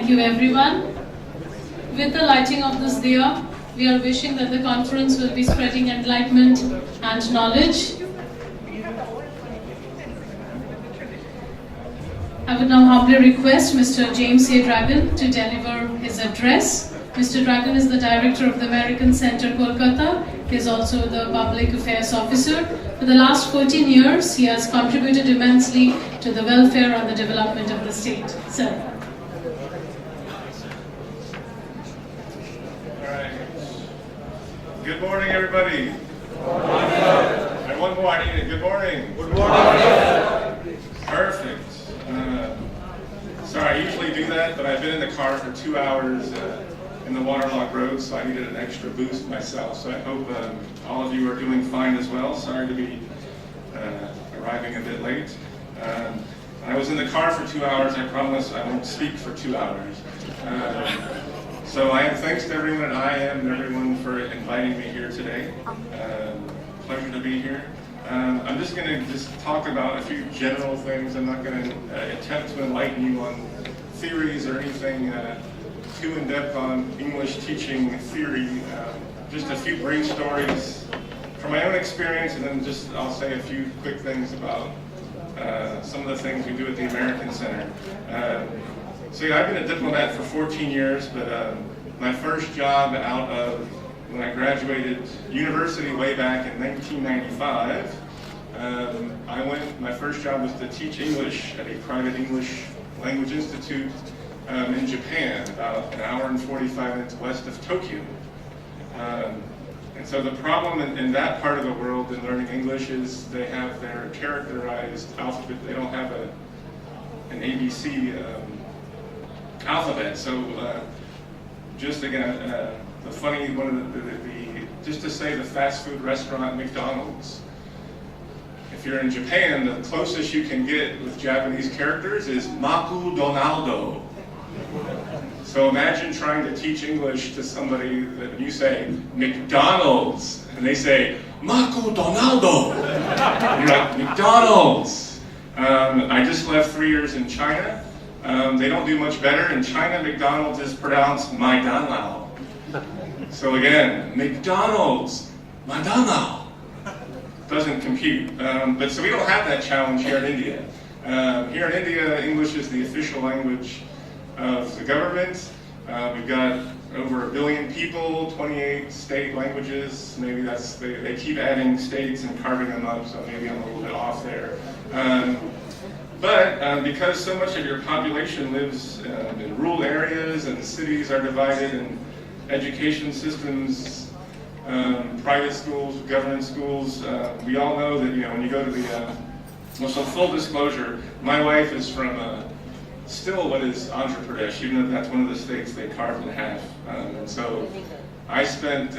Thank you, everyone. With the lighting of this diya, we are wishing that the conference will be spreading enlightenment and knowledge. I would now humbly request Mr. James A. Dragon to deliver his address. Mr. Dragon is the director of the American Center, Kolkata. He is also the public affairs officer. For the last 14 years, he has contributed immensely to the welfare and the development of the state. Sir. All right. Good morning, everybody. Good morning. And one more, I need it. Good morning. Good morning. Perfect. Sorry, I usually do that, but I've been in the car for 2 hours in the waterlogged road, so I needed an extra boost myself. So I hope all of you are doing fine as well. Sorry to be arriving a bit late. I was in the car for 2 hours. I promise I won't speak for 2 hours. So I have thanks to everyone at IM and everyone for inviting me here today. Pleasure to be here. I'm just going to talk about a few general things. I'm not going to attempt to enlighten you on theories or anything too in-depth on English teaching theory. Just a few brief stories from my own experience, and then I'll say a few quick things about some of the things we do at the American Center. So yeah, I've been a diplomat for 14 years, but my first job out of when I graduated university way back in 1995, my first job was to teach English at a private English language institute in Japan, about an hour and 45 minutes west of Tokyo. And so the problem in that part of the world in learning English is they have their characterized alphabet. They don't have an ABC alphabet. So just again, the funny one of just to say the fast food restaurant McDonald's. If you're in Japan, the closest you can get with Japanese characters is Maku Donaldo. So imagine trying to teach English to somebody that you say McDonald's, and they say Maku Donaldo. You're like, McDonald's. I just left 3 years in China. They don't do much better. In China, McDonald's is pronounced Maidanao. So again, McDonald's, Maidanao. Doesn't compute. But so we don't have that challenge here in India. Here in India, English is the official language of the government. We've got over 1 billion people, 28 state languages. Maybe they keep adding states and carving them up, so maybe I'm a little bit off there. But because so much of your population lives in rural areas and cities are divided and education systems, private schools, government schools, we all know that when you go to so full disclosure, my wife is from still what is Andhra Pradesh, even though that's one of the states they carved in half. And so I spent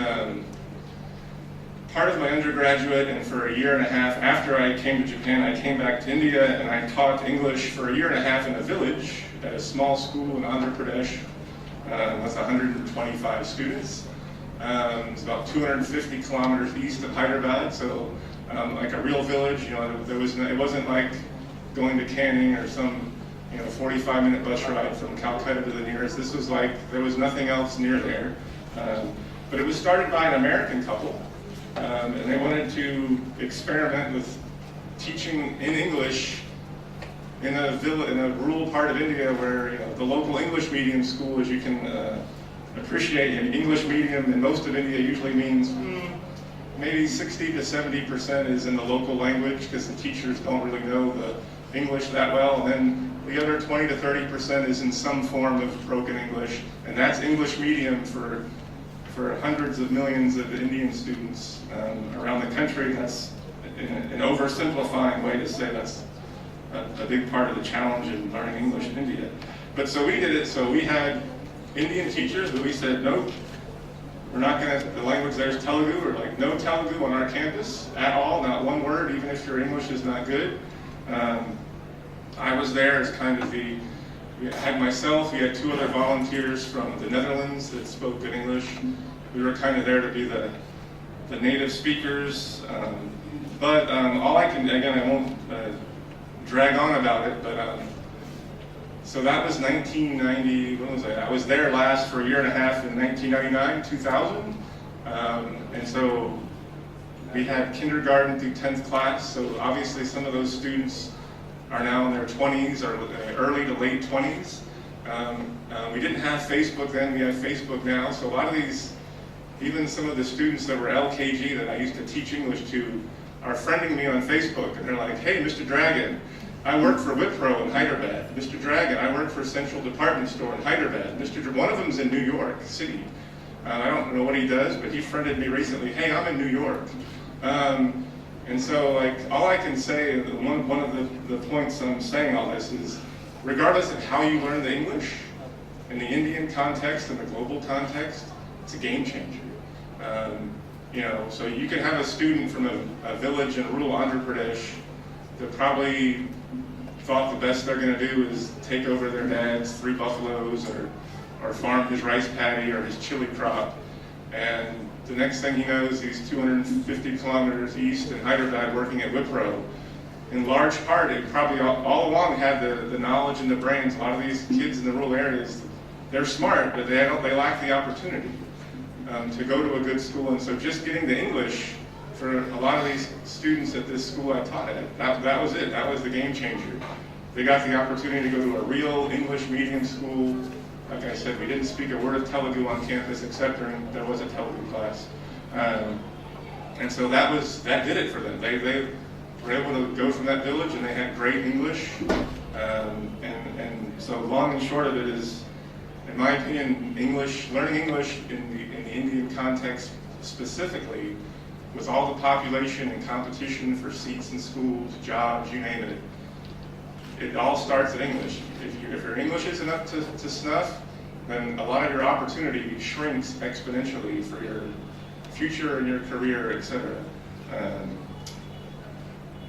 part of my undergraduate and for a year and a half after I came to Japan, I came back to India and I taught English for a year and a half in a village at a small school in Andhra Pradesh with 125 students. It's about 250 kilometers east of Hyderabad, so like a real village. It wasn't like going to Canning or some 45-minute bus ride from Calcutta to the nearest. This was like there was nothing else near there. But it was started by an American couple, and they wanted to experiment with teaching in English in a rural part of India where the local English medium school, as you can appreciate, an English medium in most of India usually means maybe 60 to 70% is in the local language because the teachers don't really know the English that well, and then the other 20 to 30% is in some form of broken English, and that's English medium for hundreds of millions of Indian students around the country. That's an oversimplifying way to say that's a big part of the challenge in learning English in India. But so we did it, so we had Indian teachers, but we said, nope, we're not going to, the language there's Telugu, we're like, no Telugu on our campus at all, not one word, even if your English is not good. I was there as kind of we had myself, we had 2 other volunteers from the Netherlands that spoke good English. We were kind of there to be the native speakers. But all I can, again, I won't drag on about it, but So that was 1990, when was I? I was there last for a year and a half in 1999, 2000. And so we had kindergarten through 10th class, so obviously some of those students are now in their 20s or early to late 20s. We didn't have Facebook then, we have Facebook now, so a lot of these, even some of the students that were LKG that I used to teach English to, are friending me on Facebook, and they're like, hey, Mr. Dragon, I work for Wipro in Hyderabad. Mr. Dragon, I work for Central Department Store in Hyderabad. One of them's in New York City. I don't know what he does, but he friended me recently. Hey, I'm in New York. And so, like, all I can say, one of the points I'm saying all this is, regardless of how you learn the English, in the Indian context and the global context, it's a game changer. You know, so you can have a student from a village in rural Andhra Pradesh that probably thought the best they're going to do is take over their dad's 3 buffaloes or farm his rice paddy or his chili crop, and the next thing he knows, he's 250 kilometers east in Hyderabad working at Wipro. In large part, it probably all along had the knowledge and the brains. A lot of these kids in the rural areas, they're smart, but they lack the opportunity to go to a good school. And so just getting the English for a lot of these students at this school I taught at, that was it. That was the game changer. They got the opportunity to go to a real English medium school. Like I said, we didn't speak a word of Telugu on campus, except there was a Telugu class. And so that did it for them. They were able to go from that village, and they had great English. And so long and short of it is, in my opinion, learning English in the Indian context specifically, with all the population and competition for seats in schools, jobs, you name it, it all starts at English. If your English isn't up to snuff, then a lot of your opportunity shrinks exponentially for your future and your career, etc.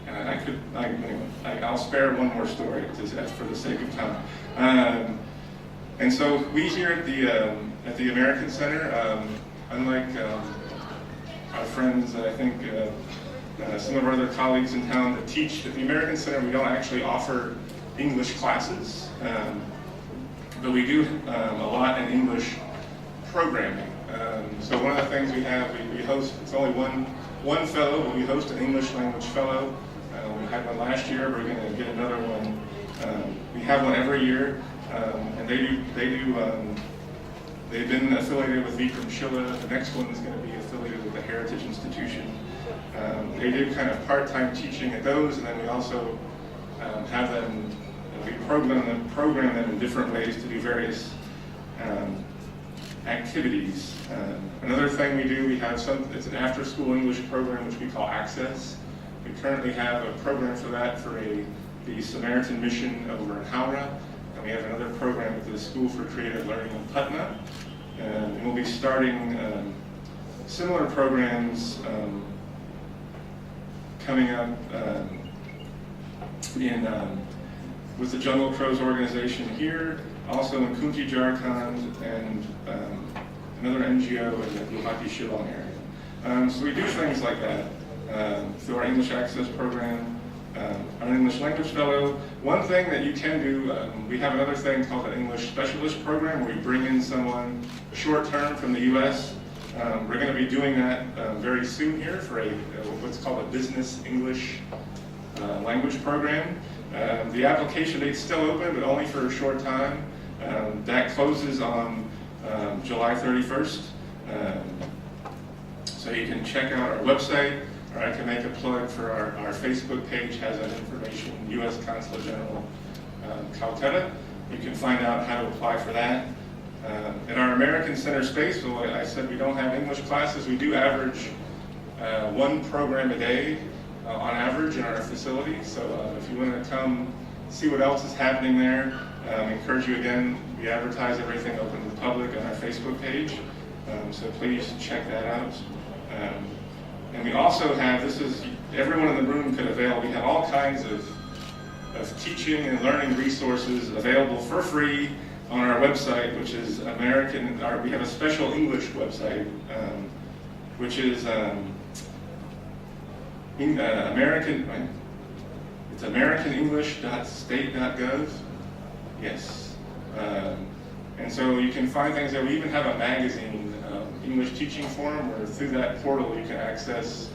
And I'll spare one more story for the sake of time. And so we here at the American Center, unlike our friends, I think some of our other colleagues in town that teach at the American Center, we don't actually offer English classes, but we do a lot in English programming. So one of the things we have, we host, it's only one fellow, but we host an English language fellow. We had one last year, we're going to get another one. We have one every year, and they've been affiliated with Vikram Shilla. The next one is going to be affiliated with the Heritage Institution. They do kind of part-time teaching at those, and then we also have them, we program them in different ways to do various activities. Another thing we do, we have it's an after-school English program which we call Access. We currently have a program for that for the Samaritan Mission over in Howrah, and we have another program at the School for Creative Learning in Patna. And we'll be starting similar programs coming up with the Jungle Crows organization here, also in Kunti, Jharkhand, and another NGO in the Guwahati, Shillong area. So we do things like that through our English Access program, our English Language Fellow. One thing that you can do, we have another thing called an English Specialist program, where we bring in someone short-term from the U.S. We're going to be doing that very soon here for what's called a Business English language program. The application date's still open, but only for a short time. That closes on July 31st. So you can check out our website, or I can make a plug for our Facebook page, has that information, U.S. Consulate General, Calcutta. You can find out how to apply for that. In our American Center space, so I said we don't have English classes. We do average one program a day on average in our facility. So if you want to come see what else is happening there, I encourage you again, we advertise everything open to the public on our Facebook page. So please check that out. And we also have, everyone in the room could avail, we have all kinds of teaching and learning resources available for free on our website, which is we have a special English website, which is it's americanenglish.state.gov. Yes. And so you can find things there. We even have a magazine, English Teaching Forum, where through that portal you can access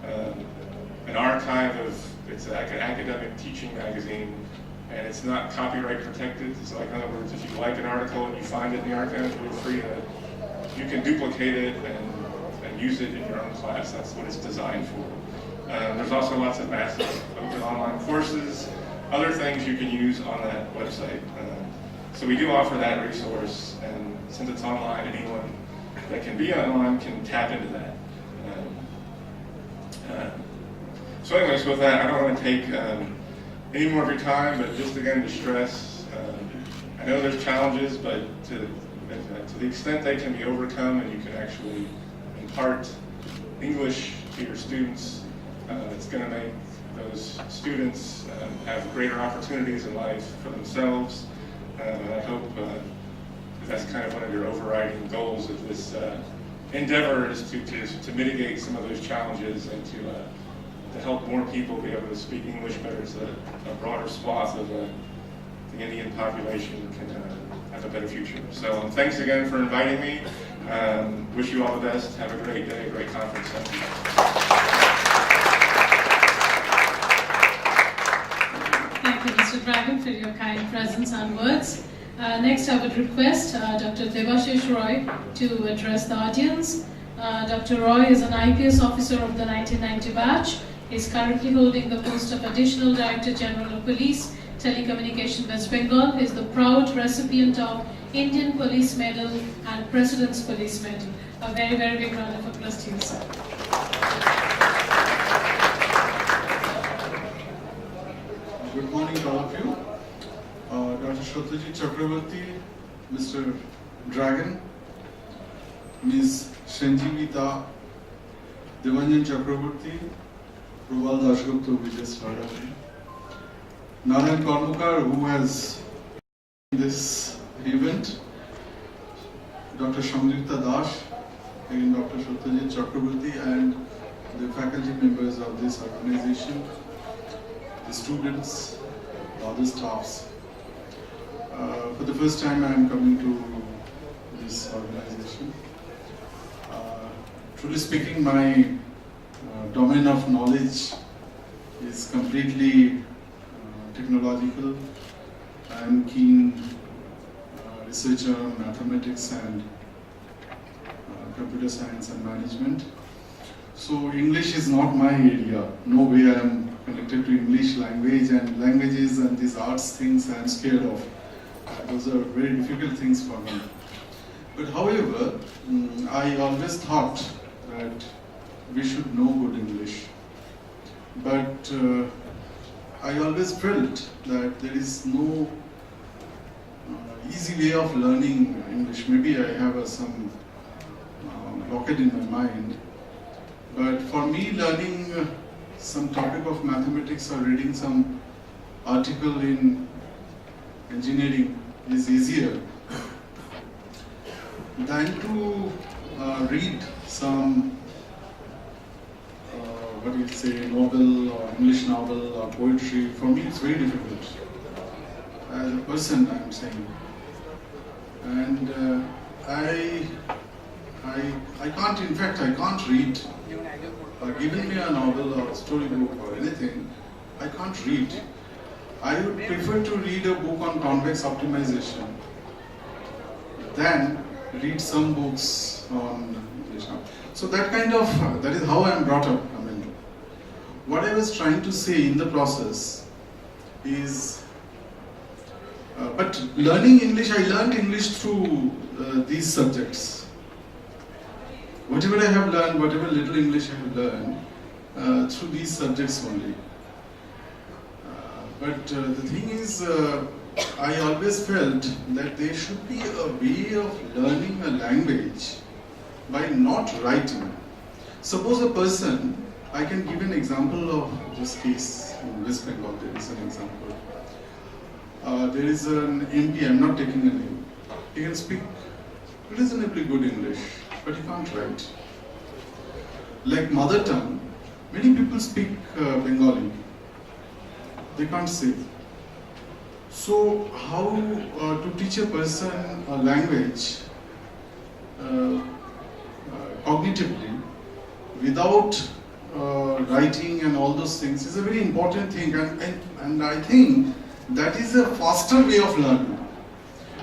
an archive of, it's like an academic teaching magazine, and it's not copyright protected. So like, in other words, if you like an article and you find it in the archive, feel free to, you can duplicate it and use it in your own class. That's what it's designed for. There's also lots of massive open online courses, other things you can use on that website. So we do offer that resource, and since it's online, anyone that can be online can tap into that. So anyways, with that, I don't want to take any more of your time, but just again to stress, I know there's challenges, but to the extent they can be overcome and you can actually impart English to your students, it's going to make those students have greater opportunities in life for themselves. And I hope that's kind of one of your overriding goals of this endeavor, is to mitigate some of those challenges and to help more people be able to speak English better, so that a broader swath of the Indian population can have a better future. So thanks again for inviting me. Wish you all the best. Have a great day, great conference. Thank you. Thank you, Mr. Dragon, for your kind presence and words. Next, I would request Dr. Devashish Roy to address the audience. Dr. Roy is an IPS officer of the 1990 batch. He is currently holding the post of Additional Director General of Police, Telecommunication West Bengal. He is the proud recipient of Indian Police Medal and President's Police Medal. A very, very big round of applause to you, sir. Good morning to all of you. Dr. Satyajit Chakraborty, Mr. Dragon, Ms. Sanjeevita Devanjan Chakraborty, Rubal Dashgupta, we just heard of him, Narayan Karmukar, who has this event, Dr. Shamjita Dash, again Dr. Satyajit Chakraborty, and the faculty members of this organization, the students, the other staffs. For the first time I am coming to this organization. Truly speaking, my domain of knowledge is completely technological. I am keen researcher on mathematics and computer science and management. So English is not my area. No way I am connected to English language, and languages and these arts things I am scared of. Those are very difficult things for me. But however, I always thought that we should know good English. But I always felt that there is no easy way of learning English. Maybe I have some blockade in my mind. But for me, learning some topic of mathematics or reading some article in engineering is easier than to read some novel or English novel or poetry. For me, it's very difficult. As a person, I'm saying, and I can't. In fact, I can't read. Given me a novel or a storybook or anything, I can't read. I would prefer to read a book on convex optimization than read some books on English. So that is how I am brought up. I mean, what I was trying to say in the process is, but learning English, I learned English through these subjects. Whatever I have learned, whatever little English I have learned, through these subjects only. But the thing is, I always felt that there should be a way of learning a language by not writing. Suppose a person, I can give an example of this case in West Bengal. There is an example. There is an MP, I am not taking a name. He can speak reasonably good English, but he can't write. Like mother tongue, many people speak Bengali. They can't say. So how to teach a person a language cognitively without writing and all those things is a very important thing, and I think that is a faster way of learning.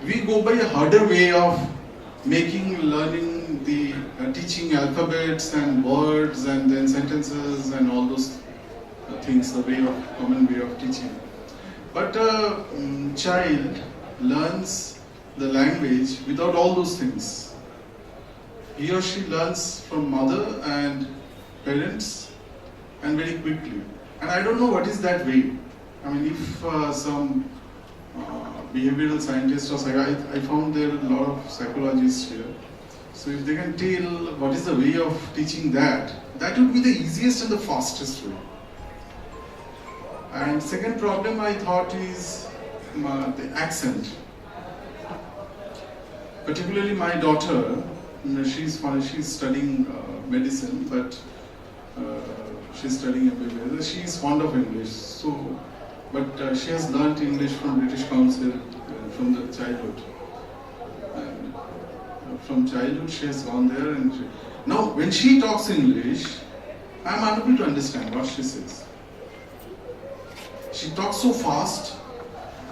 We go by a harder way of making learning the teaching alphabets and words and then sentences and all those things, the common way of teaching. But a child learns the language without all those things. He or she learns from mother and parents and very quickly. And I don't know what is that way. I mean, if some behavioral scientists or I found there are a lot of psychologists here. So if they can tell what is the way of teaching that would be the easiest and the fastest way. And second problem I thought is the accent. Particularly my daughter, she's studying medicine, but she's studying MBBS. She's fond of English, so but she has learnt English from British Council from the childhood. And from childhood she has gone there, and now when she talks English, I am unable to understand what she says. She talks so fast,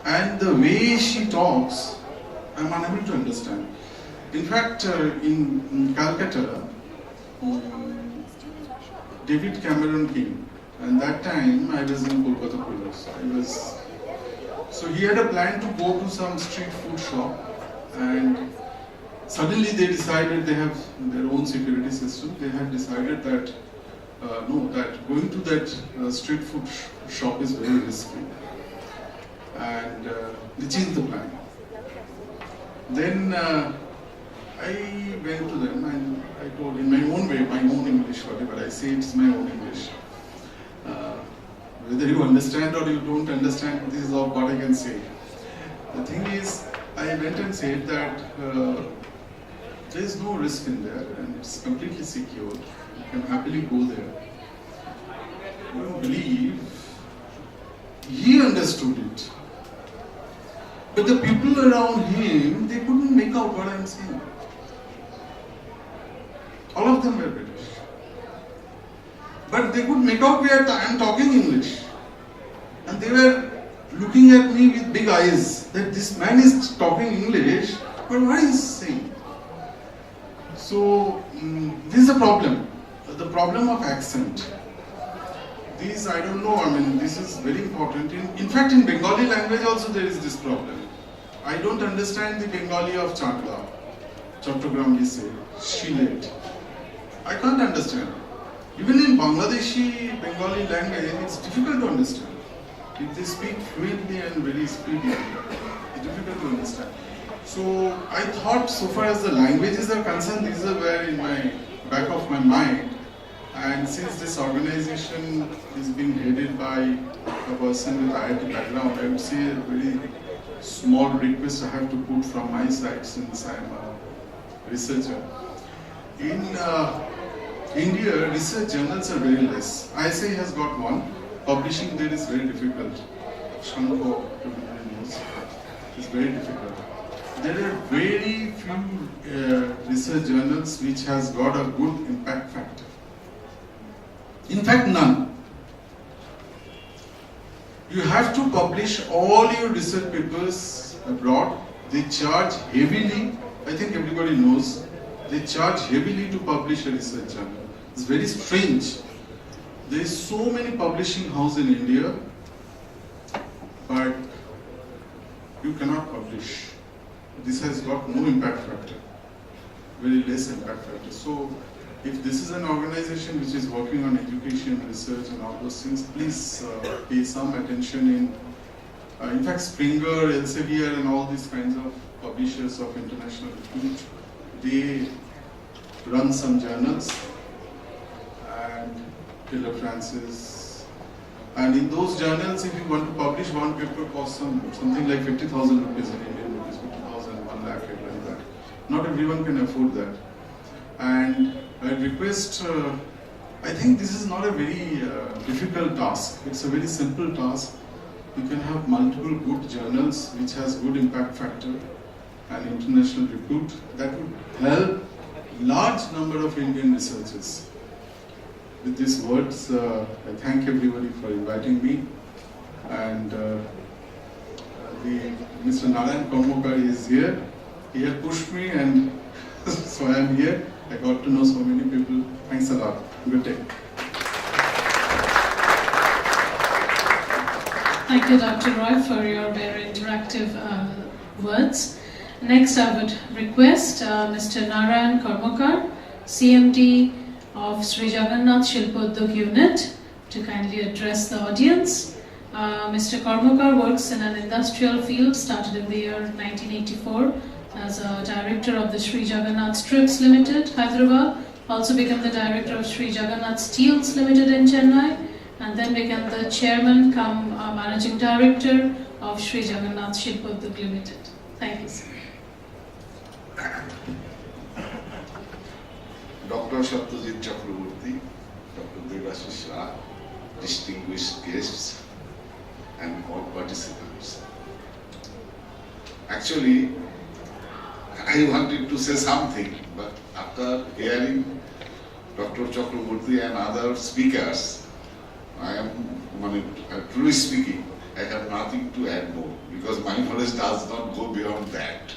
and the way she talks, I am unable to understand. In fact, in Calcutta, David Cameron came, and that time I was in Kolkata police. So he had a plan to go to some street food shop, and suddenly they decided they have their own security system. They had decided that that going to that street food shop is very risky, and they changed the plan. Then I went to them and I told in my own way, my own English, whatever I say, it's my own English. Whether you understand or you don't understand, this is all what I can say. The thing is, I went and said that there is no risk in there and it's completely secure. You can happily go there. You don't believe, he understood it. But the people around him, they couldn't make out what I am saying. All of them were British. But they could make out that I am talking English. And they were looking at me with big eyes, that this man is talking English, but what is he saying? So, this is a problem. The problem of accent. These, I don't know, I mean, this is very important. In fact, in Bengali language also there is this problem. I don't understand the Bengali of Chakla. Chattogram we say, Shilet. I can't understand. Even in Bangladeshi Bengali language, it's difficult to understand. If they speak fluently and very speedily, it's difficult to understand. So I thought, so far as the languages are concerned, these are where in my back of my mind. And since this organization is being headed by a person with IIT background, I would say a very small request I have to put from my side since I am a researcher. In India, research journals are very less. ISI has got one. Publishing there is very difficult. Shanko, everybody knows, it's very difficult. There are very few research journals which has got a good impact factor. In fact, none. You have to publish all your research papers abroad. They charge heavily. I think everybody knows. They charge heavily to publish a research journal. It's very strange. There is so many publishing houses in India, but you cannot publish. This has got no impact factor. Very less impact factor. So, if this is an organization which is working on education, research and all those things, please pay some attention in fact Springer, Elsevier and all these kinds of publishers of international repute, they run some journals, and Taylor Francis. And in those journals, if you want to publish one paper, costs something like 50,000 rupees in Indian rupees, 50,000, 1 lakh, like that. Not everyone can afford that. And I request, I think this is not a very difficult task. It's a very simple task. you can have multiple good journals which has good impact factor and international repute that would help large number of Indian researchers. With these words, I thank everybody for inviting me, and Mr. Narayan Kormokar is here. He had pushed me, and so I am here. I got to know so many people. Thanks a lot. Good day. Thank you, Dr. Roy, for your very interactive words. Next, I would request Mr. Narayan Kormokar, CMD of Sri Jagannath Shilpodyog Unit, to kindly address the audience. Mr. Kormokar works in an industrial field, started in the year 1984 as a director of the Sri Jagannath Strips Limited, Hyderabad, also became the director of Sri Jagannath Steels Limited in Chennai, and then became the chairman come managing director of Sri Jagannath Shilpodyog Limited. Thank you, sir. Dr. Satyajit Chakraborty, Dr. Devashish Rao, distinguished guests, and all participants. Actually, I wanted to say something, but after hearing Dr. Chakraborty and other speakers, truly speaking, I have nothing to add more, because my knowledge does not go beyond that.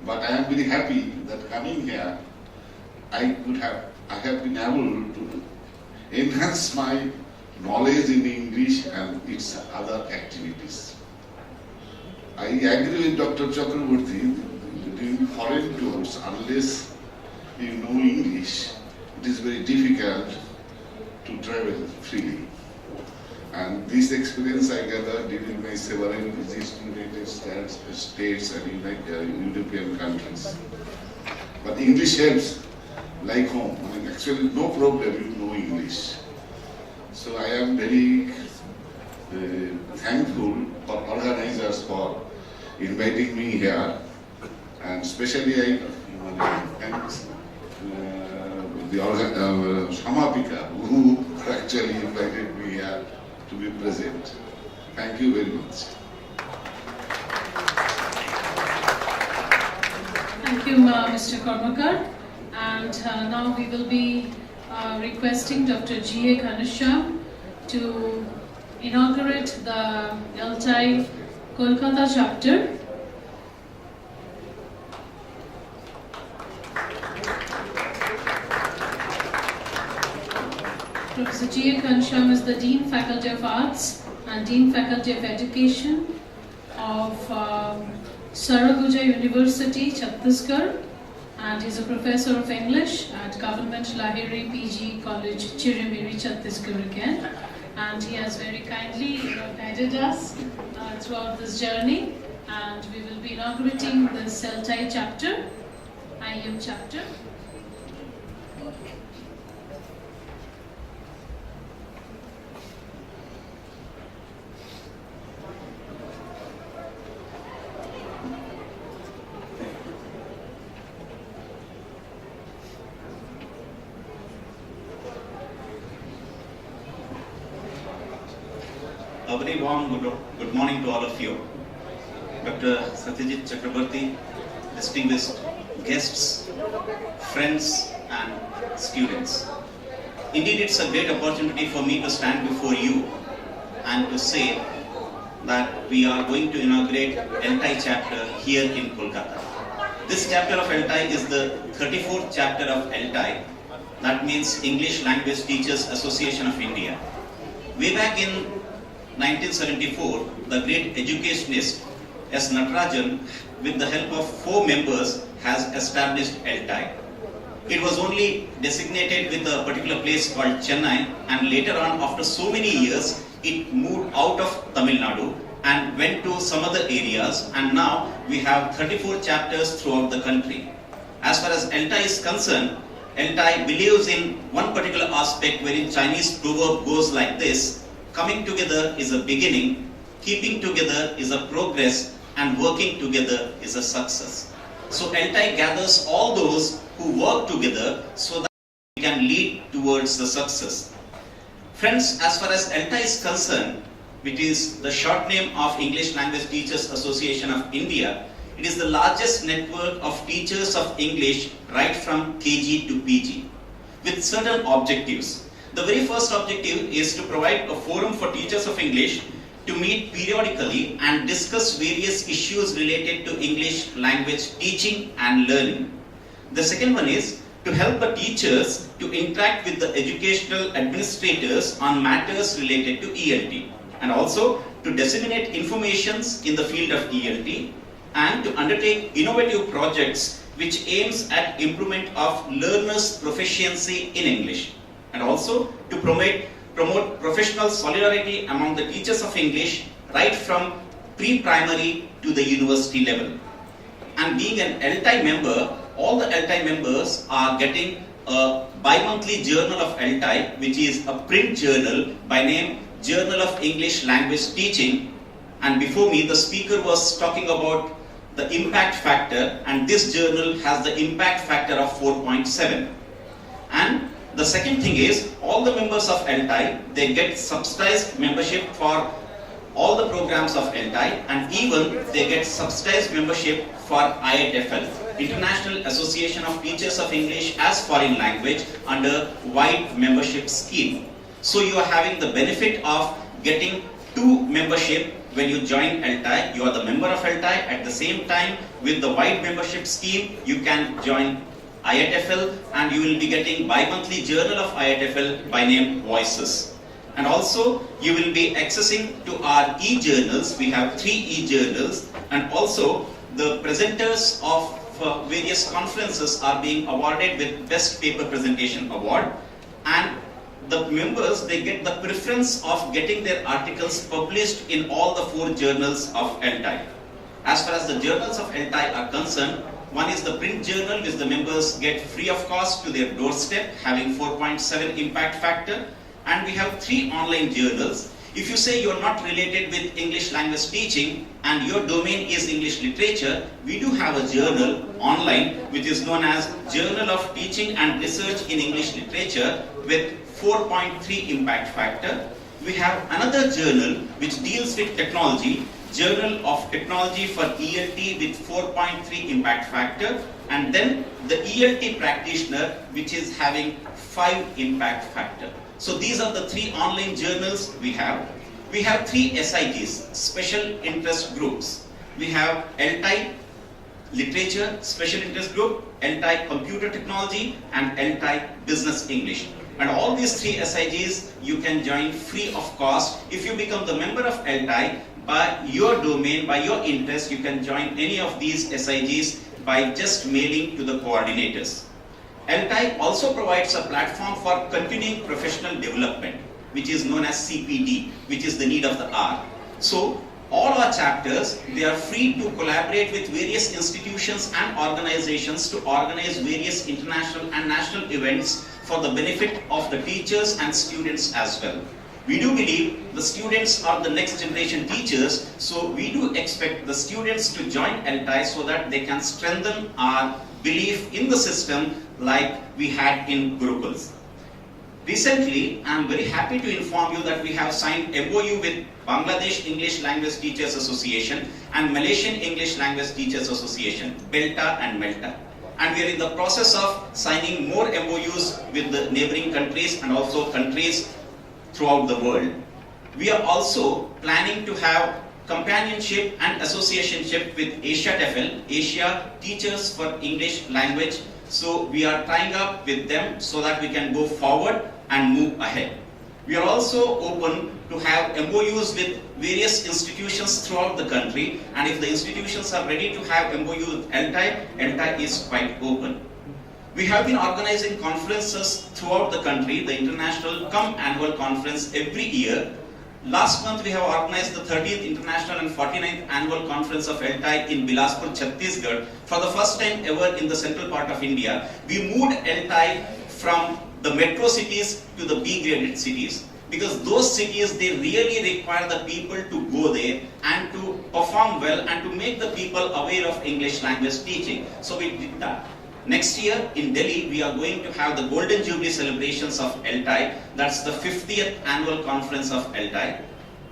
But I am very happy that coming here, I have been able to enhance my knowledge in English and its other activities. I agree with Dr. Chakraborty, doing foreign tours, unless you know English, it is very difficult to travel freely. And this experience I gathered during my several visits to United States and European countries. But English helps like home. I mean, actually, no problem, you know English. So I am very thankful for organizers for inviting me here, and especially I thank the Samapika who actually invited me here to be present. Thank you very much. Thank you, Mr. Kormokar. And now we will be requesting Dr. G.A. Ghanshyam to inaugurate the LTI Kolkata chapter. Professor G.A. Ghanshyam is the Dean Faculty of Arts and Dean Faculty of Education of Saraguja University, Chhattisgarh, and he's a professor of English at Government Lahiri PG College, Chirimiri, Chhattisgarh again. And he has very kindly guided us throughout this journey, and we will be inaugurating the LTI chapter, IM chapter. A very warm good morning to all of you. Dr. Satyajit Chakraborty, distinguished guests, friends and students. Indeed, it's a great opportunity for me to stand before you and to say that we are going to inaugurate LTI chapter here in Kolkata. This chapter of LTI is the 34th chapter of LTI. That means English Language Teachers Association of India. Way back in 1974, the great educationist S. Natarajan, with the help of 4 members, has established LTI. It was only designated with a particular place called Chennai, and later on, after so many years, it moved out of Tamil Nadu and went to some other areas, and now we have 34 chapters throughout the country. As far as LTI is concerned, LTI believes in one particular aspect wherein Chinese proverb goes like this: coming together is a beginning, keeping together is a progress, and working together is a success. So LTI gathers all those who work together so that we can lead towards the success. Friends, as far as LTI is concerned, which is the short name of English Language Teachers Association of India, it is the largest network of teachers of English right from KG to PG, with certain objectives. The very first objective is to provide a forum for teachers of English to meet periodically and discuss various issues related to English language teaching and learning. The second one is to help the teachers to interact with the educational administrators on matters related to ELT, and also to disseminate informations in the field of ELT, and to undertake innovative projects which aims at improvement of learners' proficiency in English, and also to promote professional solidarity among the teachers of English right from pre-primary to the university level. And being an LTI member, all the LTI members are getting a bi-monthly journal of LTI, which is a print journal by name Journal of English Language Teaching. And before me, the speaker was talking about the impact factor, and this journal has the impact factor of 4.7. And the second thing is, all the members of LTI, they get subsidized membership for all the programs of LTI, and even they get subsidized membership for IATFL, International Association of Teachers of English as Foreign Language, under wide membership scheme. So you are having the benefit of getting 2 membership when you join LTI. You are the member of LTI. At the same time, with the wide membership scheme, you can join IATFL, and you will be getting bi-monthly journal of IATFL by name Voices. And also, you will be accessing to our e-journals. We have 3 e-journals, and also the presenters of various conferences are being awarded with Best Paper Presentation Award, and the members, they get the preference of getting their articles published in all the 4 journals of LTI. As far as the journals of LTI are concerned, one is the print journal, which the members get free of cost to their doorstep, having 4.7 impact factor, and we have 3 online journals. If you say you are not related with English language teaching and your domain is English literature, we do have a journal online which is known as Journal of Teaching and Research in English Literature with 4.3 impact factor. We have another journal which deals with technology, Journal of Technology for ELT with 4.3 impact factor, and then the ELT practitioner which is having 5 impact factor. So these are the 3 online journals we have. We have 3 SIGs, special interest groups. We have LTI Literature Special Interest Group, LTI Computer Technology, and LTI Business English. And all these 3 SIGs you can join free of cost. If you become the member of LTI, by your domain, by your interest, you can join any of these SIGs by just mailing to the coordinators. LTI also provides a platform for continuing professional development, which is known as CPD, which is the need of the hour. So all our chapters, they are free to collaborate with various institutions and organizations to organize various international and national events for the benefit of the teachers and students as well. We do believe the students are the next generation teachers, so we do expect the students to join LTI so that they can strengthen our belief in the system like we had in Gurukuls. Recently, I am very happy to inform you that we have signed MOU with Bangladesh English Language Teachers Association and Malaysian English Language Teachers Association, BELTA and MELTA. And we are in the process of signing more MOUs with the neighboring countries and also countries throughout the world. We are also planning to have companionship and associationship with AsiaTFL, Asia Teachers for English Language. So we are tying up with them so that we can go forward and move ahead. We are also open to have MOUs with various institutions throughout the country, and if the institutions are ready to have MOU with LTI, LTI is quite open. We have been organizing conferences throughout the country, the International Annual Conference every year. Last month we have organized the 30th International and 49th Annual Conference of LTI in Bilaspur, Chhattisgarh. For the first time ever in the central part of India, we moved LTI from the metro cities to the B-graded cities, because those cities, they really require the people to go there and to perform well and to make the people aware of English language teaching. So we did that. Next year in Delhi, we are going to have the Golden Jubilee celebrations of LTI. That's the 50th annual conference of LTI.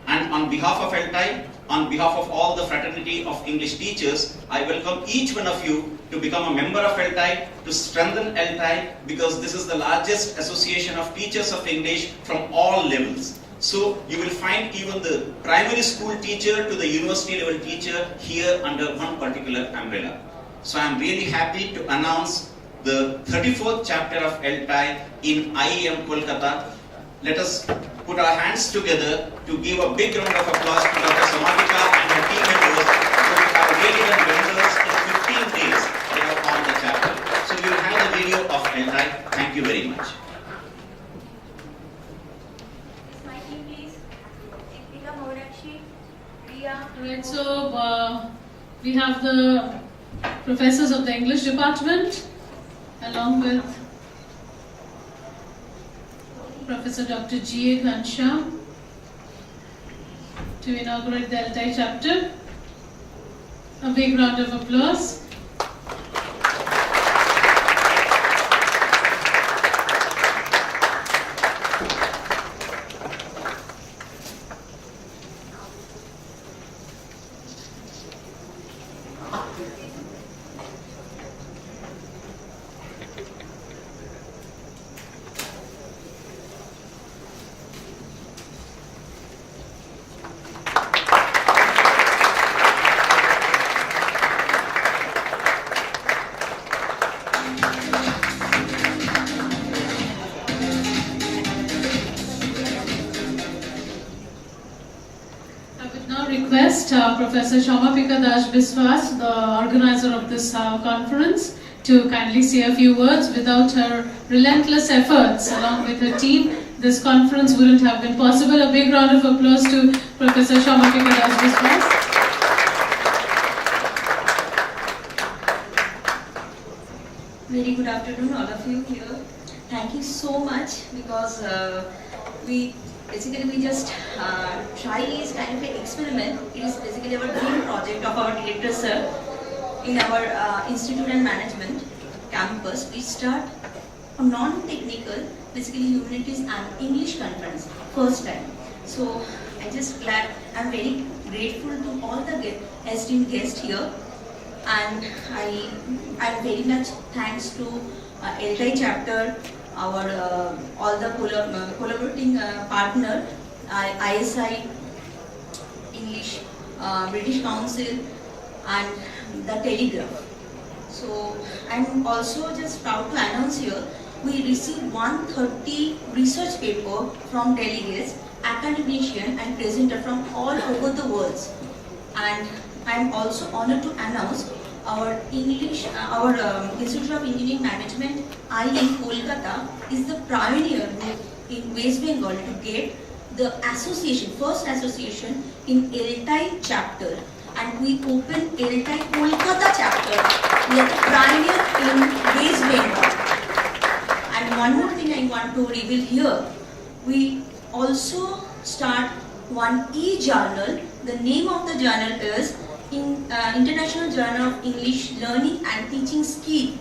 And on behalf of LTI, on behalf of all the fraternity of English teachers, I welcome each one of you to become a member of LTI, to strengthen LTI, because this is the largest association of teachers of English from all levels. So you will find even the primary school teacher to the university level teacher here under one particular umbrella. So I am really happy to announce the 34th chapter of LTI in IEM Kolkata. Let us put our hands together to give a big round of applause to Dr. Samapika and her team members, who have really done wonders. In 15 days they have formed the chapter. So we will have the video of LTI. Thank you very much. Alright, so we have the professors of the English department along with Professor Dr. G.A. Ghanshyam to inaugurate the LTI chapter. A big round of applause. Request Professor Samapika Das Biswas, the organizer of this conference, to kindly say a few words. Without her relentless efforts along with her team, this conference wouldn't have been possible. A big round of applause to Professor Samapika Das Biswas. Very good afternoon, all of you here. Thank you so much, because we just try is kind of an experiment. It is basically our dream project of our director sir in our institute and management campus. We start a non-technical, basically humanities and English conference, first time. So I'm very grateful to all the esteemed guests here, and I'm very much thanks to LTI chapter, our all the collaborating partner, ISI, English, British Council, and the Telegraph. So I'm also just proud to announce here, we received 130 research paper from delegates, academicians and presenters from all over the world. And I'm also honored to announce our Institute of Engineering Management, IEM Kolkata, is the pioneer in West Bengal to get the association, first association in LTI chapter. And we opened LTI Kolkata chapter. We are the pioneer in West Bengal. And one more thing I want to reveal here, we also start one e-journal. The name of the journal is International Journal of English Learning and Teaching Skill,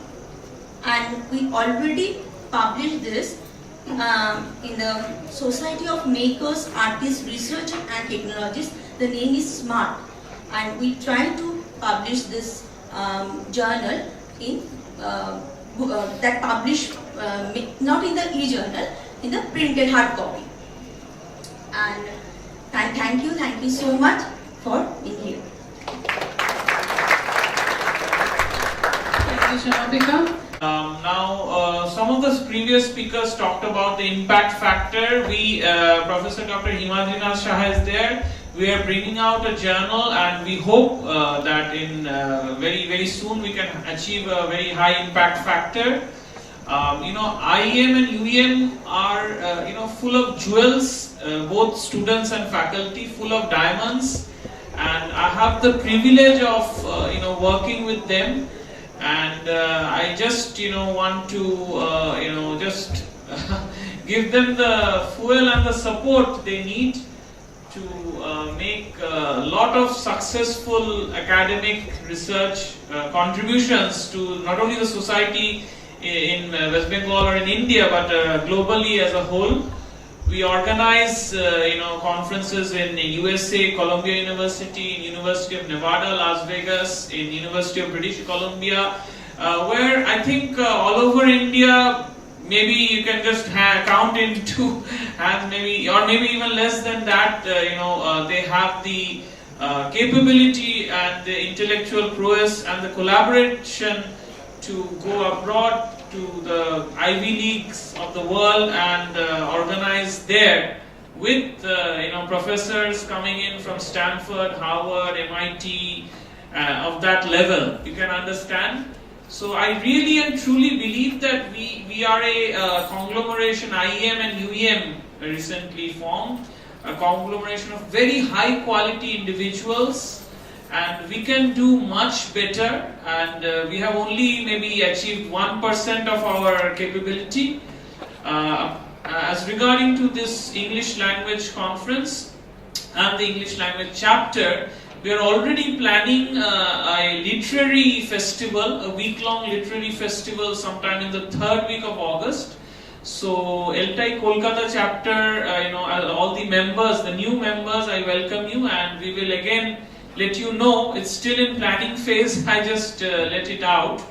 and we already published this in the Society of Makers, Artists, Research and Technologists. The name is SMART, and we try to publish this journal in that publish not in the e-journal, in the printed hard copy. And thank you so much for being here. Now, some of the previous speakers talked about the impact factor. Professor Dr. Himadrinath Shah is there. We are bringing out a journal, and we hope that in very soon we can achieve a very high impact factor. IEM and UEM are full of jewels, both students and faculty, full of diamonds, and I have the privilege of working with them. And I just want to just give them the fuel and the support they need to make a lot of successful academic research contributions to not only the society in West Bengal or in India, but globally as a whole. We organize conferences in the USA, Columbia University, in University of Nevada, Las Vegas, in University of British Columbia, where I think all over India, maybe you can just count in two hands, or maybe even less than that. They have the capability and the intellectual prowess and the collaboration to go abroad to the Ivy Leagues of the world and organize there with professors coming in from Stanford, Harvard, MIT, of that level. You can understand. So I really and truly believe that we are a conglomeration, IEM and UEM recently formed, a conglomeration of very high quality individuals, and we can do much better, and we have only maybe achieved 1% of our capability. As regarding to this English language conference and the English language chapter, we are already planning a literary festival, a week-long literary festival sometime in the 3rd week of August. So LTI Kolkata chapter, all the members, the new members, I welcome you, and we will again let you know. It's still in planning phase. I just let it out,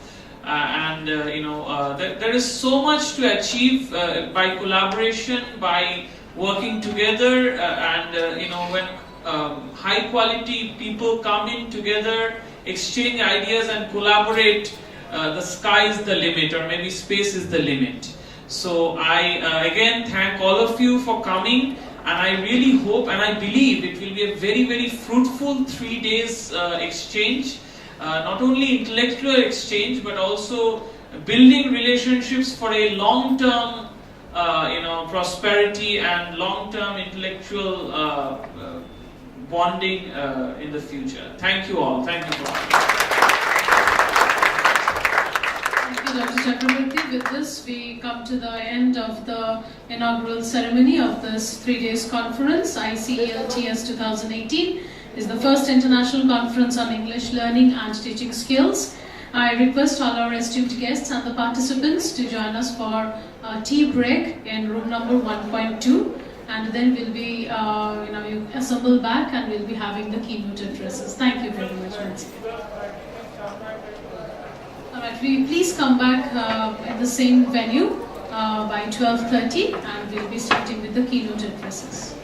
there is so much to achieve by collaboration, by working together, when high quality people come in together, exchange ideas and collaborate, the sky is the limit, or maybe space is the limit. So I again thank all of you for coming, and I really hope and I believe it will be a very, very fruitful 3 days exchange, not only intellectual exchange but also building relationships for a long-term prosperity and long-term intellectual bonding in the future. Thank you all. Thank you for coming. Thank you, Dr. Chakraborty. With this, we come to the end of the inaugural ceremony of this 3 days conference. ICELTS 2018 is the first international conference on English learning and teaching skills. I request all our esteemed guests and the participants to join us for a tea break in room number 1.2. And then we'll be, you assemble back and we'll be having the keynote addresses. Thank you very much once again. All right, please come back in the same venue by 12:30, and we'll be starting with the keynote addresses.